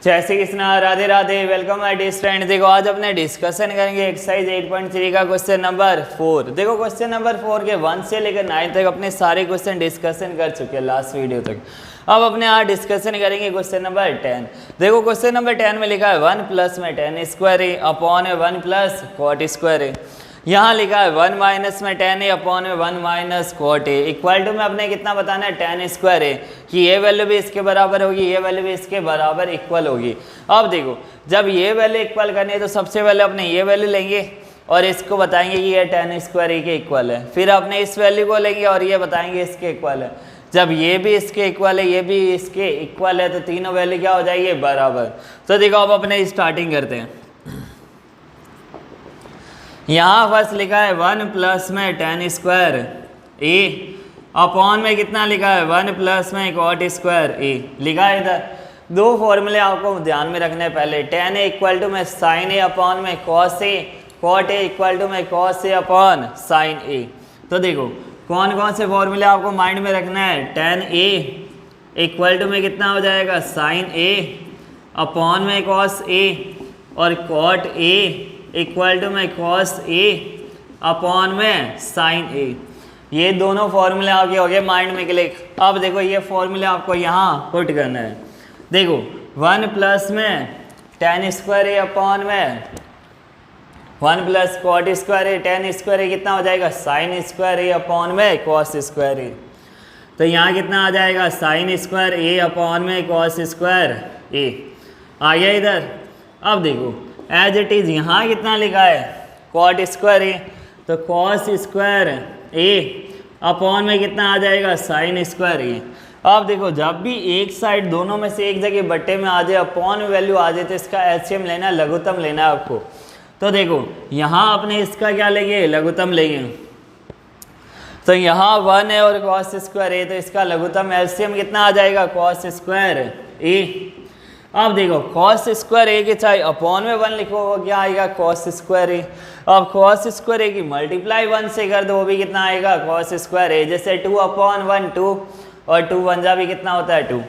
जय Shri Krishna, Radhe Radhe. Welcome my dear friend. देखो आज अपने डिस्कशन करेंगे एक्सरसाइज 8.3 का क्वेश्चन नंबर 4। देखो क्वेश्चन नंबर 4 के 1 से लेकर 9 तक अपने सारे क्वेश्चन डिस्कशन कर चुके हैं लास्ट वीडियो तक। अब अपने आज डिस्कशन करेंगे क्वेश्चन नंबर 10। देखो क्वेश्चन नंबर 10 में लिखा है 1 प्लस में tan स्क्वायर है अपॉन में 1 प्लस कॉट स्क्वायर है। यहाँ लिखा है 1 माइनस में tan है अपॉन में 1 माइनस कॉट है। इक्वल टू में अपने कितना बताना है tan स्क्वायर है कि ये वैल्यू भी इसके बराबर होगी, ये वैल्यू भी इसके बराबर इक्वल होगी। अब देखो जब ये वैल्यू इक्वल करनी है तो सबसे पहले अपने ये वैल्यू लेंगे और इसको बताएंगे कि ये tan स्क्वायर के इक्वल है। फिर अपने इस वैल्यू को लेंगे और ये बताएंगे इसके इक्वल है। जब ये भी इसके इक्वल है, ये भी इसके इक्वल है तो तीनों वैल्यू क्या हो जाएगी बराबर। तो देखो अब अपने स्टार्टिंग करते हैं। यहाँ फर्स्ट लिखा है 1 प्लस में tan स्क्वायर ए अपॉन में कितना लिखा है 1 प्लस में कॉट स्क्वायर ए लिखा है। इधर दो फॉर्मूले आपको ध्यान में रखने हैं। पहले tan ए इक्वल टू में साइन ए अपॉन में cos A, cot A equal to में cos A upon sine A. तो देखो कौन कौन से फॉर्मूले आपको माइंड में रखना है। tan ए इक्वल टू में कितना हो जाएगा साइन ए अपॉन में कॉस ए और कॉट ए इक्वल टू में कॉस ए अपॉन में साइन ए। ये दोनों फॉर्मूले आपके हो गए माइंड में क्लिक। अब देखो ये फॉर्मूले आपको यहाँ पुट करना है। देखो 1 प्लस में tan स्क्वायर ए अपॉन में 1 प्लस कॉट स्क्वायर ए, tan स्क्वायर ए कितना हो जाएगा साइन स्क्वायर ए अपॉन में कॉस स्क्वायर ए। तो यहाँ कितना आ जाएगा साइन स्क्वायर ए अपॉन में कॉस स्क्वायर ए आ गया इधर। अब देखो एज इट इज़ यहाँ कितना लिखा है कॉट स्क्वायर ए, तो कॉस स्क्वायर ए अपॉन में कितना आ जाएगा साइन स्क्वायर ए। अब देखो जब भी एक साइड दोनों में से एक जगह बट्टे में आ जाए अपॉन वैल्यू आ जाए तो इसका एलसीएम लेना है, लघुत्तम लेना है आपको। तो देखो यहाँ अपने इसका क्या लेंगे लघुत्तम लेंगे। तो यहाँ 1 है और कॉस स्क्वायर ए, तो इसका लघुत्तम एलसीएम कितना आ जाएगा कॉस स्क्वायर ए। अब देखो कॉस स्क्वायर ए के चाहे अपॉन में 1 लिखो वो क्या आएगा कॉस स्क्वायर ए। अब कॉस स्क्वायर ए की मल्टीप्लाई 1 से कर दो वो भी कितना आएगा कॉस स्क्वायर ए। जैसे 2 अपॉन 1 2 और 2 1 जा भी कितना होता है 2।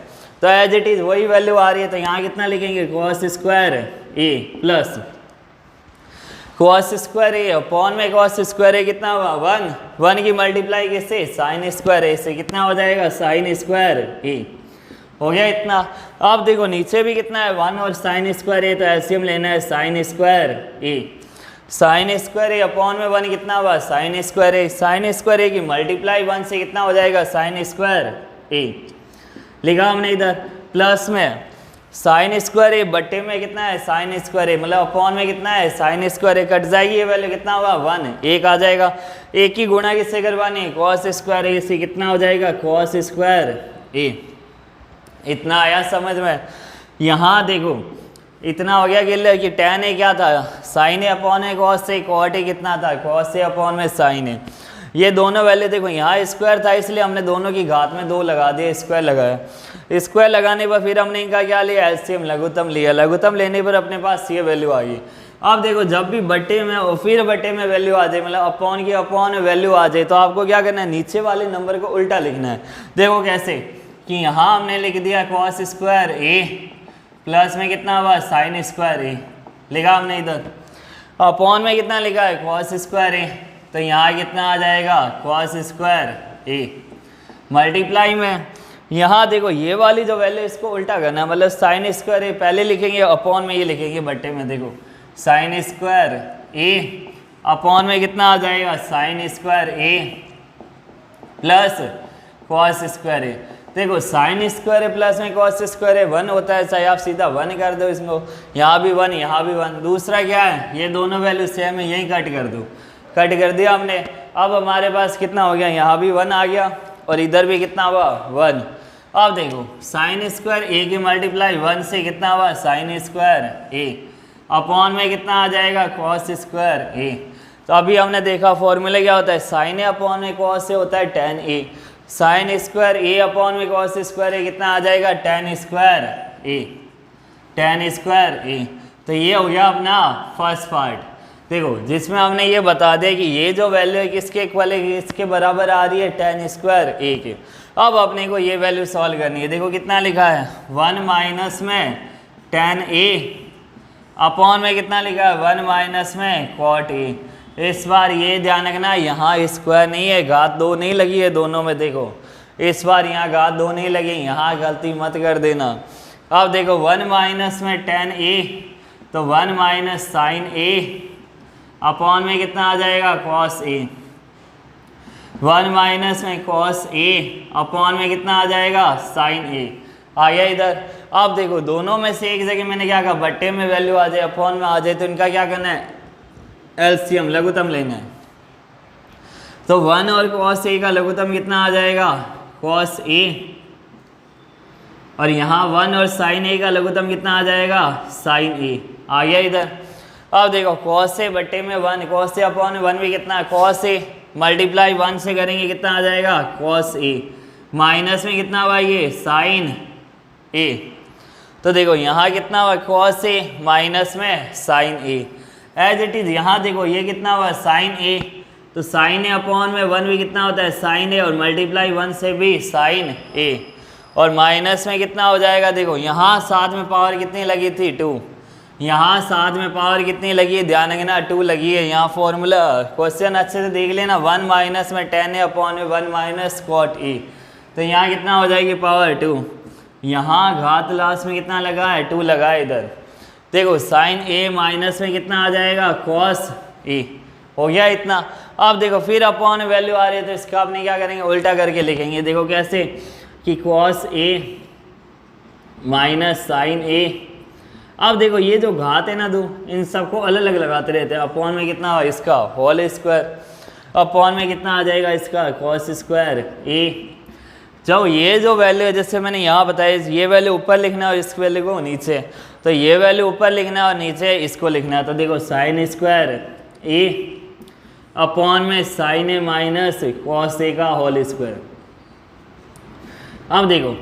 तो एज इट इज़ वही वैल्यू आ रही है। तो यहाँ कितना लिखेंगे cos square A plus cos square A upon में कॉस स्क्वायर ए कितना हुआ 1 की मल्टीप्लाई किससे साइन स्क्वायर ए से कितना हो जाएगा साइन स्क्वायर ए। हो गया इतना। अब देखो नीचे भी कितना है 1 और साइन स्क्वायर ए, तो एलसीएम लेना है साइन स्क्वायर ए। साइन स्क्वायर ए अपॉन में 1 कितना हुआ साइन स्क्वायर ए। साइन स्क्वायर ए की मल्टीप्लाई 1 से कितना हो जाएगा साइन स्क्वायर ए लिखा हमने इधर। प्लस में साइन स्क्वायर ए बट्टे में कितना है साइन स्क्वायर ए, मतलब अपॉन में कितना है साइन स्क्वायर ए, कट जाएगी ये वैल्यू कितना हुआ 1 एक आ जाएगा। एक की गुणा किससे करवानी कॉस स्क्वायर ए से कितना हो जाएगा कॉस स्क्वायर ए। इतना आया समझ में। यहाँ देखो इतना हो गया कि tan ए क्या था sine A upon A cos A, cot A कितना था कॉस ए अपॉन में साइन ए। ये दोनों वैल्यू देखो यहाँ स्क्वायर था इसलिए हमने दोनों की घात में 2 लगा दिया, स्क्वायर लगाया। स्क्वायर लगाने पर फिर हमने इनका क्या लिया एलसीएम लघुत्तम लिया। लघुत्तम लेने पर अपने पास ये वैल्यू आ गई। अब देखो जब भी बट्टे में और फिर बट्टे में वैल्यू आ जाए, मतलब अपॉन की अपॉन वैल्यू आ जाए, तो आपको क्या करना है नीचे वाले नंबर को उल्टा लिखना है। देखो कैसे कि यहाँ हमने लिख दिया कॉस स्क्वायर ए प्लस में कितना हुआ साइन स्क्वायर ए लिखा हमने इधर। अपॉन में कितना लिखा है कॉस स्क्वायर ए, तो यहाँ कितना आ जाएगा कॉस स्क्वायर ए। मल्टीप्लाई में यहाँ देखो ये वाली जो वैल्यू इसको उल्टा करना है, मतलब साइन स्क्वायर ए पहले लिखेंगे अपॉन में ये लिखेंगे बट्टे में। देखो साइन स्क्वायर ए अपॉन में कितना आ जाएगा sign square A plus cos square ए। देखो साइन स्क्वायर ए प्लस में कॉस स्क्वायर ए 1 होता है, चाहे आप सीधा 1 कर दो इसको। यहाँ भी 1 यहाँ भी 1। दूसरा क्या है ये दोनों वैल्यू सेम है, यही कट कर दो। कट कर दिया हमने। अब हमारे पास कितना हो गया यहाँ भी 1 आ गया और इधर भी कितना हुआ 1। अब देखो साइन स्क्वायर ए की मल्टीप्लाई 1 से कितना हुआ साइन स्क्वायर ए अपॉन में कितना आ जाएगा कॉस स्क्वायर ए। तो अभी हमने देखा फॉर्मूला क्या होता है साइन ए अपॉन में कॉस से होता है tan ए। साइन स्क्वायर ए अपॉन में कॉस स्क्वायर ए कितना आ जाएगा tan स्क्वायर ए, tan स्क्वायर ए। तो ये हो गया अपना फर्स्ट पार्ट। देखो जिसमें हमने ये बता दिया कि ये जो वैल्यू है किसके इक्वल है, इसके बराबर आ रही है tan स्क्वायर ए के। अब अपने को ये वैल्यू सॉल्व करनी है। देखो कितना लिखा है 1 माइनस में टेन ए अपॉन में कितना लिखा है 1 माइनस में कॉट ए। इस बार ये ध्यान रखना यहाँ स्क्वायर नहीं है, घात 2 नहीं लगी है दोनों में, देखो इस बार यहाँ घात 2 नहीं लगी, यहाँ गलती मत कर देना। अब देखो 1 माइनस में टेन ए तो 1 माइनस साइन ए अपॉन में कितना आ जाएगा कॉस ए। 1 माइनस में कॉस ए अपॉन में कितना आ जाएगा साइन ए। आ गया इधर। अब देखो दोनों में से एक जगह मैंने क्या कहा बट्टे में वैल्यू आ जाए अपॉन में आ जाए तो इनका क्या करना है एलसीएम लघुत्तम लेना है। तो 1 और कॉस ए का लघुत्तम कितना आ जाएगा कॉस ए, और यहाँ 1 और साइन ए का लघुत्तम कितना आ जाएगा साइन ए। आ गया इधर। अब देखो कॉस ए बट्टे में 1, कॉस ए अपॉन 1 भी कितना है कॉस ए, मल्टीप्लाई 1 से करेंगे कितना आ जाएगा कॉस ए, माइनस में कितना हुआ ये साइन ए। तो देखो यहाँ कितना हुआ कॉस ए माइनस में sine A. As it is यहाँ देखो ये कितना हुआ साइन ए, तो साइन ए अपॉन में 1 भी कितना होता है साइन ए, और मल्टीप्लाई 1 से भी साइन ए, और माइनस में कितना हो जाएगा देखो यहाँ साथ में पावर कितनी लगी थी 2, यहाँ साथ में पावर कितनी लगी है ध्यान रखना 2 लगी है। यहाँ फॉर्मूला क्वेश्चन अच्छे से देख लेना 1 माइनस में टेन ए अपॉन में 1 माइनस कॉट ए, तो यहाँ कितना हो जाएगी पावर 2। यहाँ घात लास्ट में कितना लगा है 2 लगा है इधर। देखो साइन ए माइनस में कितना आ जाएगा कॉस ए, हो गया इतना। अब देखो फिर अपॉन वैल्यू आ रही है तो इसका अपने क्या करेंगे उल्टा करके लिखेंगे। देखो कैसे कि कॉस ए माइनस साइन ए। अब देखो ये जो घात है ना दो इन सबको अलग अलग लगाते रहते हैं। अपॉन में कितना हो इसका होल स्क्वायर, अपॉन में कितना आ जाएगा इसका कॉस स्क्वायर ए। जब ये जो वैल्यू है जैसे मैंने यहाँ बताया ये वैल्यू ऊपर लिखना है और इस वैल्यू को नीचे, तो ये वैल्यू ऊपर लिखना है और नीचे इसको लिखना है। तो देखो साइन स्क्वायर ए अपॉन में sine A minus cos A का होल स्क्वायर। अब देखो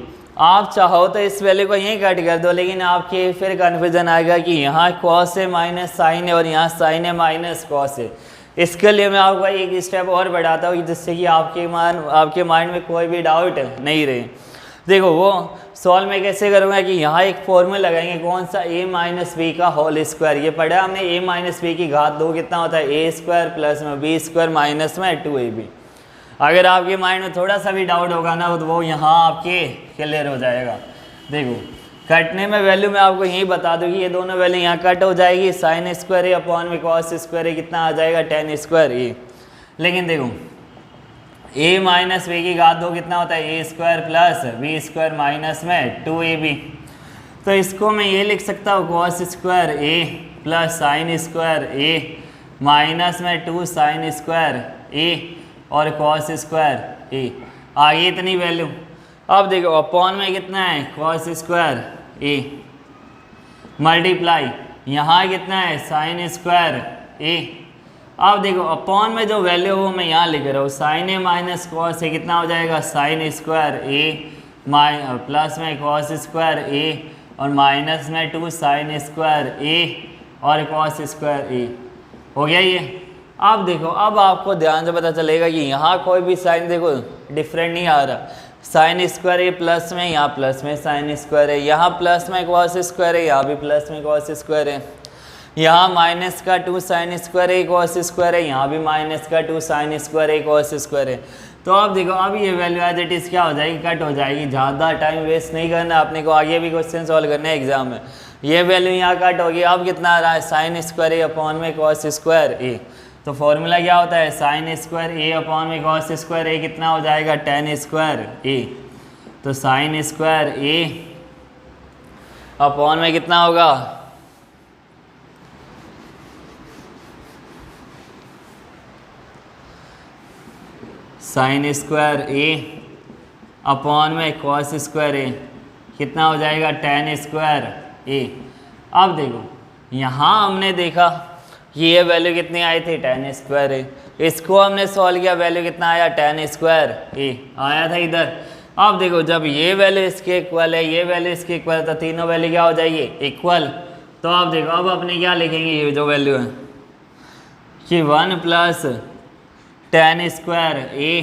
आप चाहो तो इस वैल्यू को यहीं कट कर दो, लेकिन आपके फिर कन्फ्यूजन आएगा कि यहाँ कॉस ए माइनस साइन ए और यहाँ sign A minus cos A. इसके लिए मैं आपको एक स्टेप और बढ़ाता हूँ जिससे कि आपके माइंड में कोई भी डाउट नहीं रहे। देखो वो सॉल्व में कैसे करूँगा कि यहाँ एक फॉर्मूला लगाएंगे कौन सा ए माइनस बी का होल स्क्वायर। ये पढ़ा हमने ए माइनस बी की घात 2 कितना होता है ए स्क्वायर प्लस में बी स्क्वायर माइनस में 2ab। अगर आपके माइंड में थोड़ा सा भी डाउट होगा ना तो वो यहाँ आपके क्लियर हो जाएगा। देखो कटने में वैल्यू मैं आपको यही बता दूँ कि ये दोनों वैल्यू यहाँ कट हो जाएगी। साइन स्क्वायर ए अपॉन में कॉस स्क्वायर ए कितना आ जाएगा टेन स्क्वायर ए। लेकिन देखो ए माइनस बी की घात 2 कितना होता है A square plus B square minus में 2ab। तो इसको मैं ये लिख सकता हूँ cos square A plus sine square A minus में 2 साइन स्क्वायर ए और कॉस स्क्वायर ए। आ गई इतनी वैल्यू। अब देखो अपॉन में कितना है कॉस स्क्वायर ए मल्टीप्लाई यहाँ कितना है साइन स्क्वायर ए। अब देखो अपॉन में जो वैल्यू वो मैं यहाँ लिख रहा हूँ sign A minus cos A कितना हो जाएगा साइन स्क्वायर ए प्लस में कॉस स्क्वायर ए और माइनस में 2 साइन स्क्वायर ए और कॉस स्क्वायर ए। हो गया ये। अब देखो अब आपको ध्यान से पता चलेगा कि यहाँ कोई भी साइन देखो डिफरेंट नहीं आ रहा। साइन स्क्वायर ए प्लस में यहाँ प्लस में साइन स्क्वायर है, यहाँ प्लस में कॉस स्क्वायर है, यहाँ भी प्लस में कॉस स्क्वायर है, यहाँ माइनस का 2 साइन स्क्वायर ए कॉस स्क्वायर है, यहाँ भी माइनस का 2 साइन स्क्वायर ए कॉस स्क्वायर है। तो अब देखो अब ये वैल्यू एज इट इज़ क्या हो जाएगी कट हो जाएगी। ज़्यादा टाइम वेस्ट नहीं करना अपने को, आगे भी क्वेश्चन सॉल्व करने हैं एग्जाम में। ये वैल्यू यहाँ कट होगी। अब कितना आ रहा है साइन स्क्वायर ए अपॉन में कॉस स्क्वायर ए। तो फॉर्मूला क्या होता है साइन स्क्वायर ए अपॉन में कॉस स्क्वायर ए कितना हो जाएगा टेन स्क्वायर ए। तो साइन स्क्वायर ए अपॉन में कितना होगा साइन स्क्वायर ए अपॉन में कॉस स्क्वायर ए कितना हो जाएगा टेन स्क्वायर ए। अब देखो यहाँ हमने देखा कि ये वैल्यू कितनी आई थी टेन स्क्वायर ए। इसको हमने सॉल्व किया वैल्यू कितना आया टेन स्क्वायर ए आया था इधर। अब देखो जब ये वैल्यू इसके इक्वल है ये वैल्यू इसके इक्वल है तो तीनों वैल्यू क्या हो जाएगी इक्वल। तो अब देखो अब अपने क्या लिखेंगे ये जो वैल्यू है कि 1 प्लस टेन स्क्वायर ए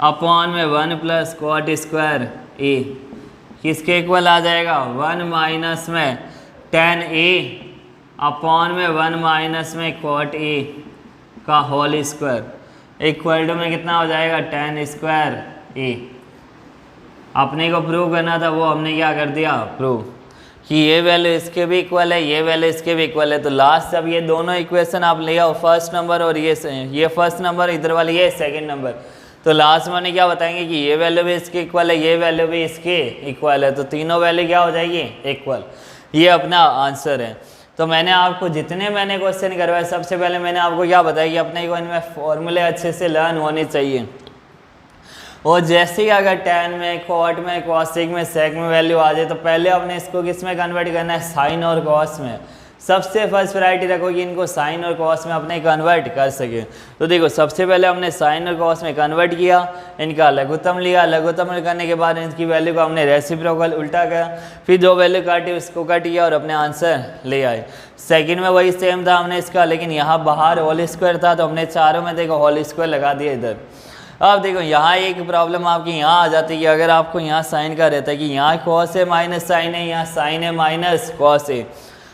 अपॉन में 1 प्लस कॉट स्क्वायर ए किसके इक्वल आ जाएगा 1 माइनस में tan a अपॉन में 1 माइनस में cot a का होल स्क्वायर इक्वल टू में कितना हो जाएगा tan स्क्वायर a। अपने को प्रूव करना था वो हमने क्या कर दिया प्रूव कि ये वैल्यू इसके भी इक्वल है, ये वैल्यू इसके भी इक्वल है। तो लास्ट जब ये दोनों इक्वेशन आप ले आओ, फर्स्ट नंबर और ये फर्स्ट नंबर, इधर वाली ये सेकंड नंबर, तो लास्ट में क्या बताएंगे कि ये वैल्यू भी इसके इक्वल है, ये वैल्यू भी इसके इक्वल है, तो तीनों वैल्यू क्या हो जाएगी इक्वल। ये अपना आंसर है। तो मैंने आपको जितने मैंने क्वेश्चन करवाए सबसे पहले मैंने आपको क्या बताया कि अपने को इनमें फॉर्मूले अच्छे से लर्न होने चाहिए। और जैसे ही अगर tan में cot में cosec में sec में वैल्यू आ जाए तो पहले अपने इसको किस में कन्वर्ट करना है साइन और cos में। सबसे फर्स्ट प्रायोरिटी रखो कि इनको साइन और cos में अपने कन्वर्ट कर सके। तो देखो सबसे पहले हमने साइन और cos में कन्वर्ट किया, इनका लघुत्तम लिया, लघुत्तम करने के बाद इनकी वैल्यू को हमने रेसिप्रोकल उल्टा किया, फिर जो वैल्यू काटी उसको कट किया और अपने आंसर ले आए। सेकंड में वही सेम था हमने इसका, लेकिन यहाँ बाहर होल स्क्वायर था तो हमने चारों में देखो होल स्क्वायर लगा दिया इधर। अब देखो यहाँ एक प्रॉब्लम आपकी यहाँ आ जाती है कि अगर आपको यहाँ साइन का रहता है कि यहाँ कॉस है माइनस साइन है, यहाँ साइन है माइनस कॉस है,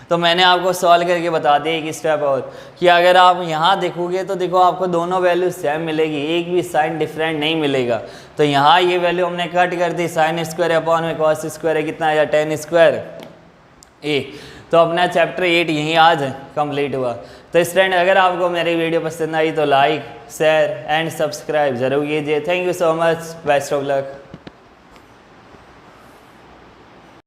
तो मैंने आपको सॉल्व करके बता दिया एक स्टेप और कि अगर आप यहाँ देखोगे तो देखो आपको दोनों वैल्यू सेम मिलेगी, एक भी साइन डिफरेंट नहीं मिलेगा। तो यहाँ ये वैल्यू हमने कट कर दी, साइन स्क्वायर अपॉन में कॉस स्क्वायर है कितना आया tan स्क्वायर a। तो अपना चैप्टर 8 यहीं आज कंप्लीट हुआ। तो स्टूडेंट अगर आपको मेरी वीडियो पसंद आई तो लाइक शेयर एंड सब्सक्राइब जरूर कीजिए। Thank you so much, best of luck.